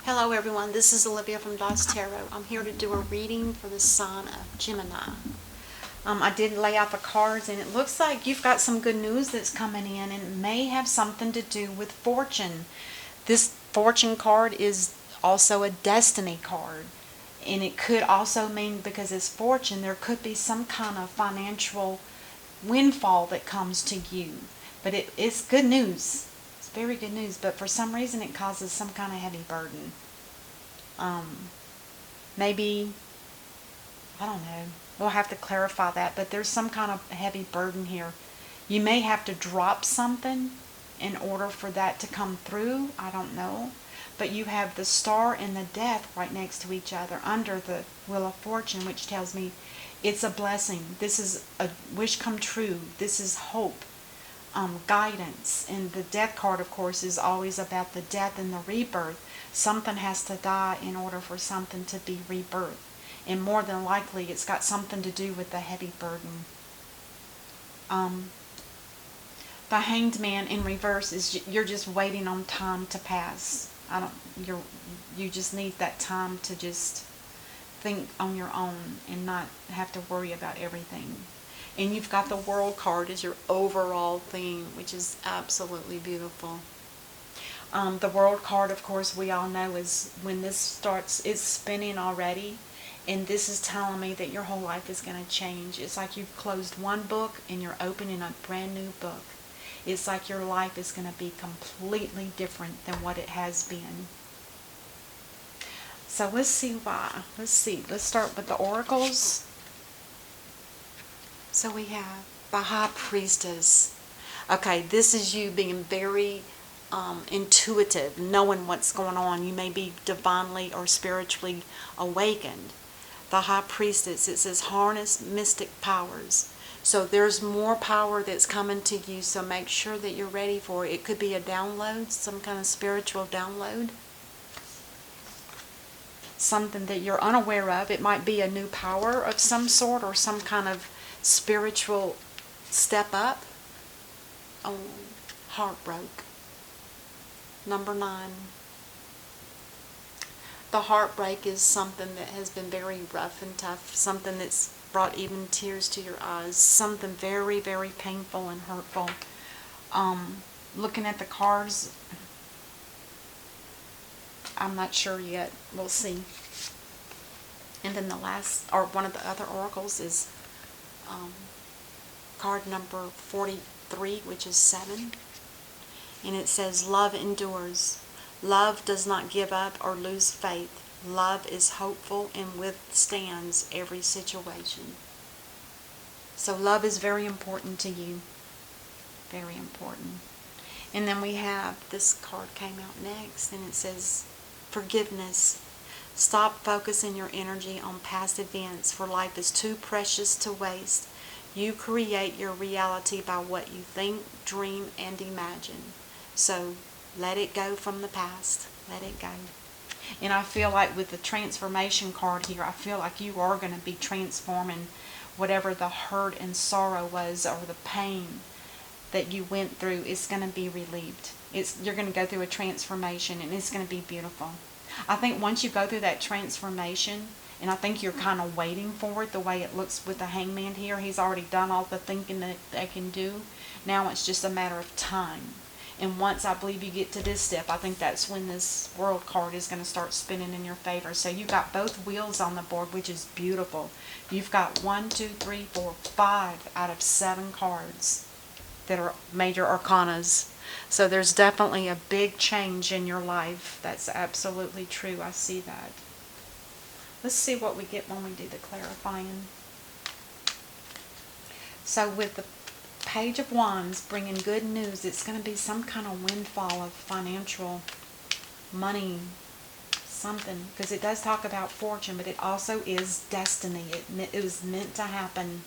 Hello everyone, this is Olivia from Dot's Tarot. I'm here to do a reading for the sign of Gemini. I did lay out the cards and it looks like you've got some good news that's coming in, and it may have something to do with fortune. This fortune card is also a destiny card, and it could also mean, because it's fortune, there could be some kind of financial windfall that comes to you. But it's good news. It's very good news, but for some reason it causes some kind of heavy burden. Maybe, I don't know, we'll have to clarify that, but there's some kind of heavy burden here. You may have to drop something in order for that to come through. I don't know. But you have the star and the death right next to each other under the wheel of fortune, which tells me it's a blessing. This is a wish come true. This is hope, guidance. And the death card, of course, is always about the death and the rebirth. Something has to die in order for something to be rebirthed. And more than likely, it's got something to do with the heavy burden. The Hanged Man in reverse is you're just waiting on time to pass. You just need that time to just think on your own and not have to worry about everything. And you've got the World card as your overall theme, which is absolutely beautiful. The World card, of course, we all know is when this starts, it's spinning already. And this is telling me that your whole life is going to change. It's like you've closed one book and you're opening a brand new book. It's like your life is going to be completely different than what it has been. So let's see why. Let's see. Let's start with the oracles. So we have the High Priestess. Okay, this is you being very intuitive, knowing what's going on. You may be divinely or spiritually awakened. The High Priestess, it says harness mystic powers. So there's more power that's coming to you, so make sure that you're ready for it. It could be a download, some kind of spiritual download. Something that you're unaware of. It might be a new power of some sort or some kind of spiritual step up. Oh, heartbreak. Number 9. The heartbreak is something that has been very rough and tough, something that's brought even tears to your eyes, something very, very painful and hurtful. Looking at the cards, I'm not sure yet. We'll see. And then the last, or one of the other oracles is card number 43, which is 7. And it says, love endures. Love does not give up or lose faith. Love is hopeful and withstands every situation. So love is very important to you. Very important. And then we have, this card came out next, and it says, forgiveness. Stop focusing your energy on past events, for life is too precious to waste. You create your reality by what you think, dream, and imagine. So let it go from the past. Let it go. And I feel like with the transformation card here, I feel like you are going to be transforming whatever the hurt and sorrow was, or the pain that you went through is going to be relieved. You're going to go through a transformation, and it's going to be beautiful. I think once you go through that transformation, and I think you're kind of waiting for it, the way it looks with the Hangman here. He's already done all the thinking that they can do. Now it's just a matter of time. And once I believe you get to this step, I think that's when this World card is going to start spinning in your favor. So you got both wheels on the board, which is beautiful. You've got 1, 2, 3, 4, 5 out of 7 cards that are major arcanas. So there's definitely a big change in your life. That's absolutely true. I see that. Let's see what we get when we do the clarifying. So with the Page of Wands bringing good news, it's going to be some kind of windfall of financial money, something, because it does talk about fortune, but it also is destiny. It was meant to happen.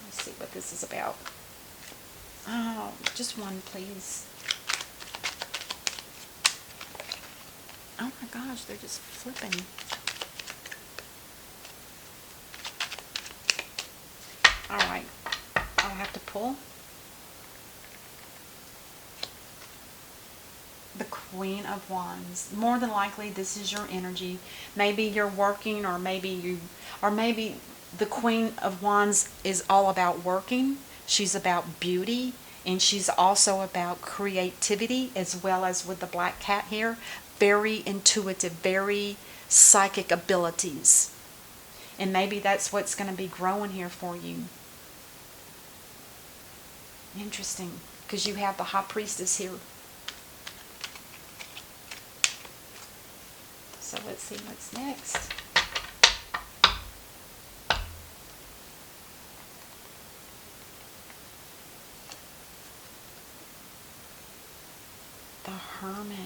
Let's see what this is about. Oh, just one, please. Oh my gosh, they're just flipping. Alright, I'll have to pull. The Queen of Wands. More than likely, this is your energy. Maybe you're working, or maybe the Queen of Wands is all about working. She's about beauty, and she's also about creativity, as well as with the black cat here. Very intuitive, very psychic abilities. And maybe that's what's going to be growing here for you. Interesting, because you have the High Priestess here. So let's see what's next. The Hermit.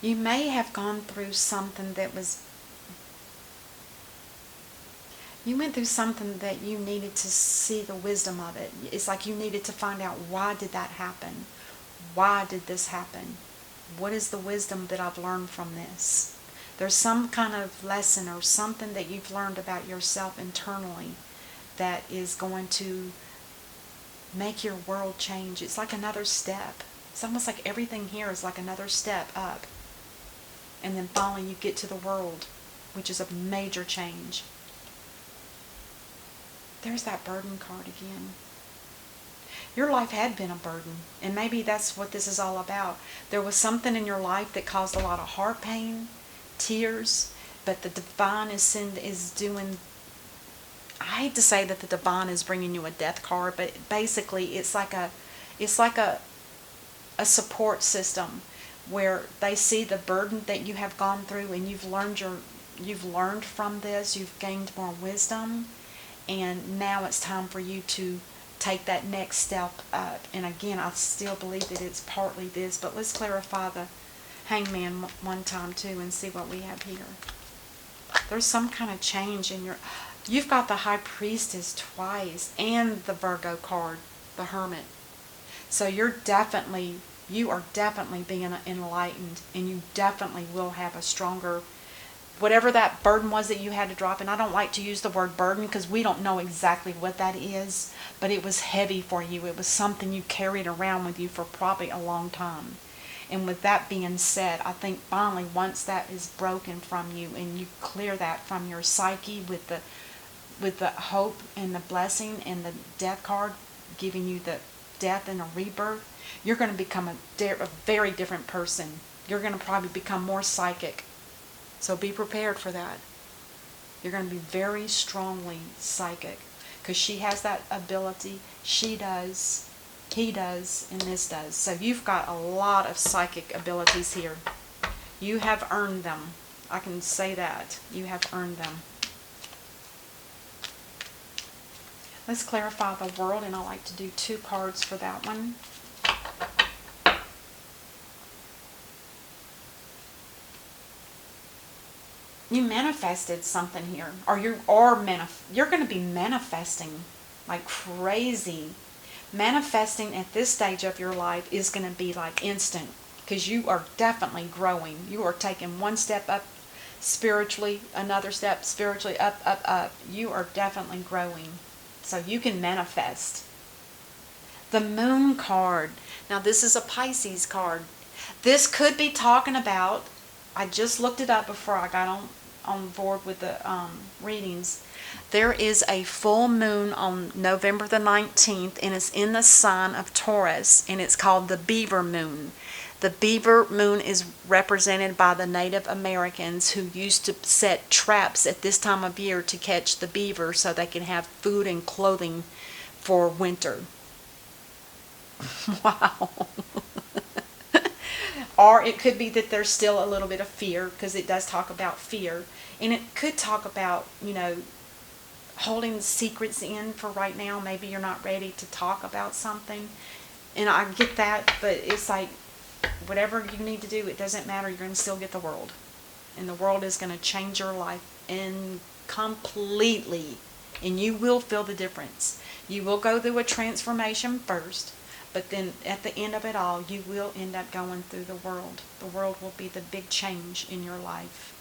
You may have gone through something that was... You went through something that you needed to see the wisdom of it. It's like you needed to find out, why did that happen? Why did this happen? What is the wisdom that I've learned from this? There's some kind of lesson or something that you've learned about yourself internally that is going to make your world change. It's like another step. It's almost like everything here is like another step up. And then finally you get to the world, which is a major change. There's that burden card again. Your life had been a burden, and maybe that's what this is all about. There was something in your life that caused a lot of heart pain, tears, but the divine is doing... I hate to say that the divine is bringing you a death card, but basically it's like a support system where they see the burden that you have gone through, and you've learned from this, you've gained more wisdom, and now it's time for you to take that next step up. And again, I still believe that it's partly this, but let's clarify the Hangman one time too and see what we have here. There's some kind of change in your... You've got the High Priestess twice and the Virgo card, the Hermit. So you are definitely being enlightened, and you definitely will have a stronger... Whatever that burden was that you had to drop, and I don't like to use the word burden because we don't know exactly what that is, but it was heavy for you. It was something you carried around with you for probably a long time. And with that being said, I think finally once that is broken from you and you clear that from your psyche with the hope and the blessing and the death card giving you the death and a rebirth, you're going to become a very different person. You're going to probably become more psychic. So be prepared for that. You're going to be very strongly psychic, because she has that ability. She does, he does, and this does. So you've got a lot of psychic abilities here. You have earned them. I can say that. You have earned them. Let's clarify the world, and I like to do 2 cards for that one. You manifested something here, or you're going to be manifesting like crazy. Manifesting at this stage of your life is going to be like instant, because you are definitely growing. You are taking one step up spiritually, another step spiritually, up, up, up. You are definitely growing. So you can manifest. The Moon card. Now this is a Pisces card. This could be talking about... I just looked it up before I got on board with the readings. There is a full moon on November the 19th, and it's in the sign of Taurus, and it's called the Beaver Moon. The Beaver Moon is represented by the Native Americans who used to set traps at this time of year to catch the beaver so they can have food and clothing for winter. Wow. Or it could be that there's still a little bit of fear, because it does talk about fear. And it could talk about, holding secrets in for right now. Maybe you're not ready to talk about something. And I get that, but it's like, whatever you need to do, it doesn't matter. You're going to still get the world. And the world is going to change your life completely. And you will feel the difference. You will go through a transformation first. But then at the end of it all, you will end up going through the world. The world will be the big change in your life.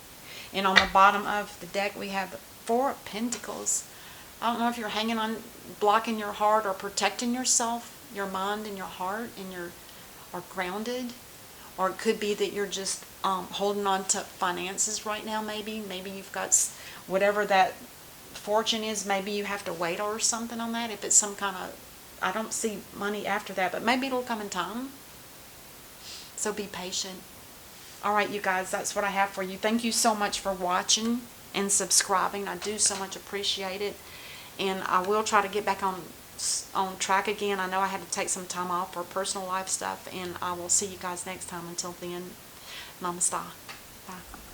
And on the bottom of the deck, we have 4 of Pentacles. I don't know if you're hanging on, blocking your heart, or protecting yourself, your mind and your heart, and are grounded. Or it could be that you're just holding on to finances right now, maybe. Maybe you've got whatever that fortune is, maybe you have to wait or something on that. If it's some kind of, I don't see money after that, but maybe it'll come in time. So be patient. All right, you guys, that's what I have for you. Thank you so much for watching and subscribing. I do so much appreciate it. And I will try to get back on track again. I know I had to take some time off for personal life stuff, and I will see you guys next time. Until then, namaste. Bye.